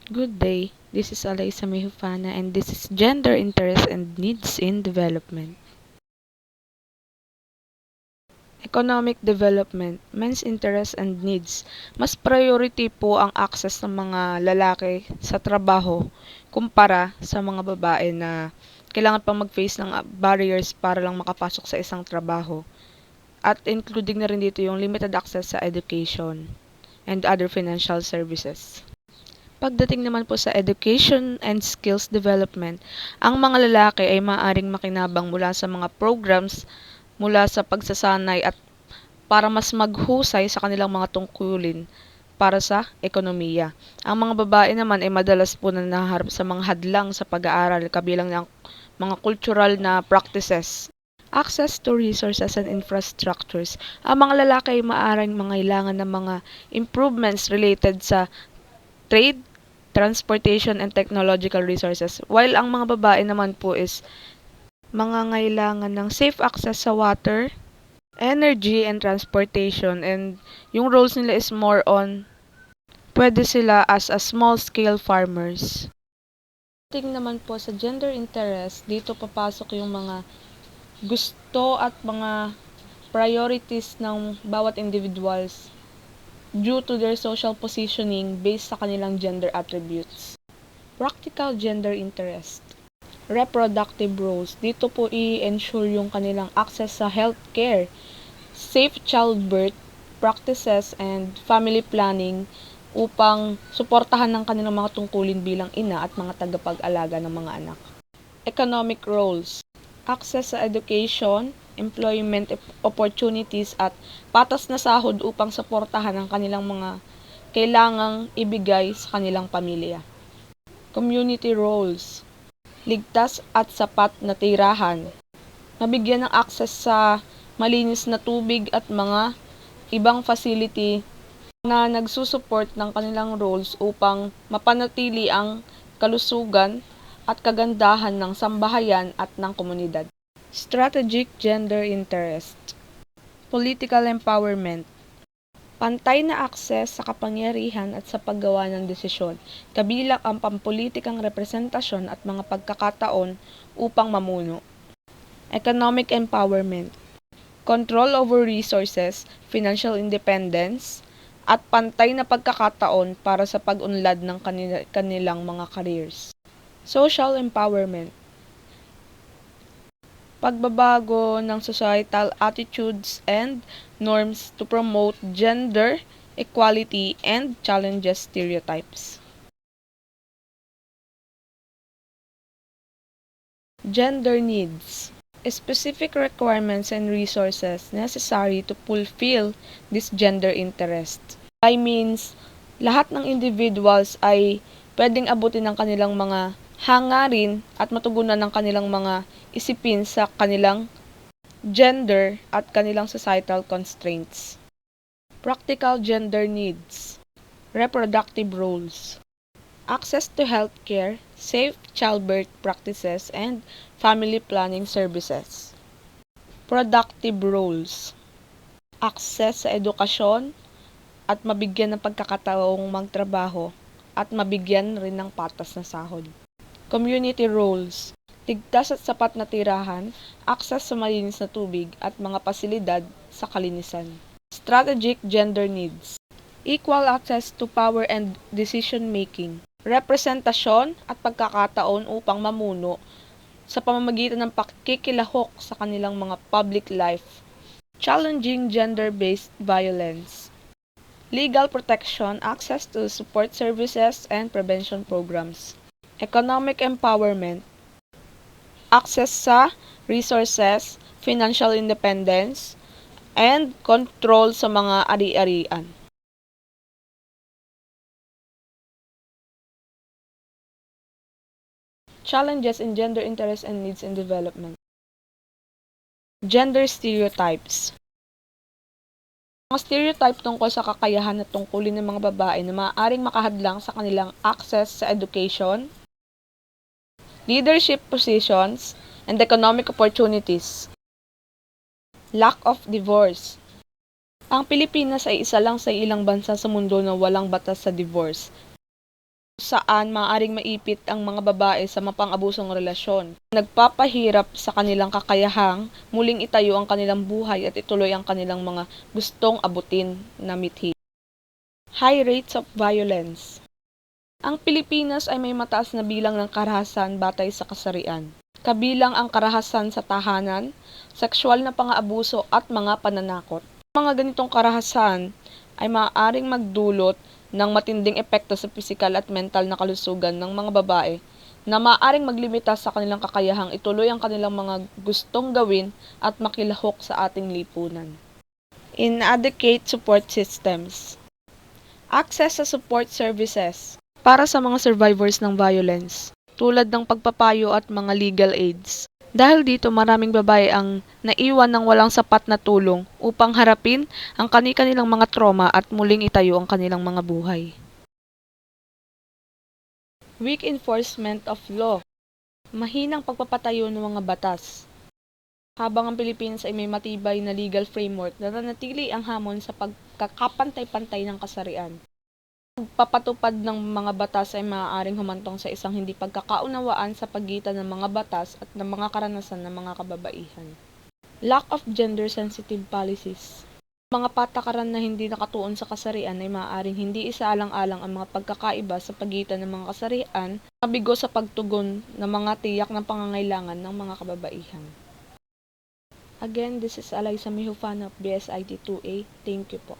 Good day. This is Alaysa Mehufana and this is Gender Interest and Needs in Development. Economic Development, Men's Interest and Needs. Mas priority po ang access ng mga lalaki sa trabaho kumpara sa mga babae na kailangan pang mag-face ng barriers para lang makapasok sa isang trabaho. At including na rin dito yung limited access sa education and other financial services. Pagdating naman po sa education and skills development, ang mga lalaki ay maaaring makinabang mula sa mga programs mula sa pagsasanay at para mas maghusay sa kanilang mga tungkulin para sa ekonomiya. Ang mga babae naman ay madalas po na nahaharap sa mga hadlang sa pag-aaral kabilang ng mga cultural na practices. Access to resources and infrastructures. Ang mga lalaki ay maaaring mangailangan ng mga improvements related sa trade, transportation, and technological resources. While ang mga babae naman po is mangangailangan ng safe access sa water, energy, and transportation. And yung roles nila is more on, pwede sila as a small-scale farmers. Tingnan naman po sa gender interest, dito papasok yung mga gusto at mga priorities ng bawat individuals due to their social positioning based sa kanilang gender attributes. Practical gender interest. Reproductive roles. Dito po i-ensure yung kanilang access sa healthcare, safe childbirth practices, and family planning upang suportahan ng kanilang mga tungkulin bilang ina at mga tagapag-alaga ng mga anak. Economic roles. Access sa education, employment opportunities at patas na sahod upang suportahan ang kanilang mga kailangang ibigay sa kanilang pamilya. Community roles. Ligtas at sapat na tirahan. Mabigyan ng access sa malinis na tubig at mga ibang facility na nagsusuport ng kanilang roles upang mapanatili ang kalusugan at kagandahan ng sambahayan at ng komunidad. Strategic gender interest. Political empowerment. Pantay na akses sa kapangyarihan at sa paggawa ng desisyon, kabilang ang pampulitikang representasyon at mga pagkakataon upang mamuno. Economic empowerment. Control over resources, financial independence, at pantay na pagkakataon para sa pag-unlad ng kanilang mga careers. Social empowerment. Pagbabago ng societal attitudes and norms to promote gender equality and challenges stereotypes. Gender needs. Specific requirements and resources necessary to fulfill this gender interest. By means, lahat ng individuals ay pwedeng abutin ng kanilang mga hangarin at matugunan ng kanilang mga isipin sa kanilang gender at kanilang societal constraints. Practical gender needs. Reproductive roles. Access to healthcare, safe childbirth practices, and family planning services. Productive roles. Access sa edukasyon at mabigyan ng pagkakataong magtrabaho at mabigyan rin ng patas na sahod. Community roles. Ligtas at sapat na tirahan, access sa malinis na tubig at mga pasilidad sa kalinisan. Strategic gender needs. Equal access to power and decision making. Representasyon at pagkakataon upang mamuno sa pamamagitan ng pakikilahok sa kanilang mga public life. Challenging gender-based violence. Legal protection, access to support services, and prevention programs. Economic empowerment. Access sa resources, financial independence, and control sa mga ari-arian. Challenges in gender interest and needs in development. Gender stereotypes. Mga stereotype tungkol sa kakayahan at tungkulin ng mga babae na maaaring makahadlang sa kanilang access sa education, leadership positions, and economic opportunities. Lack of divorce. Ang Pilipinas ay isa lang sa ilang bansa sa mundo na walang batas sa divorce. saan maaaring maipit ang mga babae sa mapang-abusong relasyon. Nagpapahirap sa kanilang kakayahang muling itayo ang kanilang buhay at ituloy ang kanilang mga gustong abutin na mithi. High rates of violence. Ang Pilipinas ay may mataas na bilang ng karahasan batay sa kasarian. Kabilang ang karahasan sa tahanan, sexual na pang-aabuso at mga pananakot. Mga ganitong karahasan ay maaaring magdulot ng matinding epekto sa pisikal at mental na kalusugan ng mga babae na maaaring maglimita sa kanilang kakayahang ituloy ang kanilang mga gustong gawin at makilahok sa ating lipunan. Inadequate support systems. Access sa support services para sa mga survivors ng violence, tulad ng pagpapayo at mga legal aids. Dahil dito, maraming babae ang naiwan ng walang sapat na tulong upang harapin ang kani-kanilang mga trauma at muling itayo ang kanilang mga buhay. Weak enforcement of law. Mahinang pagpapatayo ng mga batas. Habang ang Pilipinas ay may matibay na legal framework, nananatili ang hamon sa pagkakapantay-pantay ng kasarian. Pagpapatupad ng mga batas ay maaaring humantong sa isang hindi pagkakaunawaan sa pagitan ng mga batas at ng mga karanasan ng mga kababaihan. Lack of gender-sensitive policies. Mga patakaran na hindi nakatuon sa kasarian ay maaaring hindi isaalang-alang ang mga pagkakaiba sa pagitan ng mga kasarian, mabigo sa pagtugon ng mga tiyak na pangangailangan ng mga kababaihan. Again, this is Eliza Mihufano of BSIT 2A. Thank you po.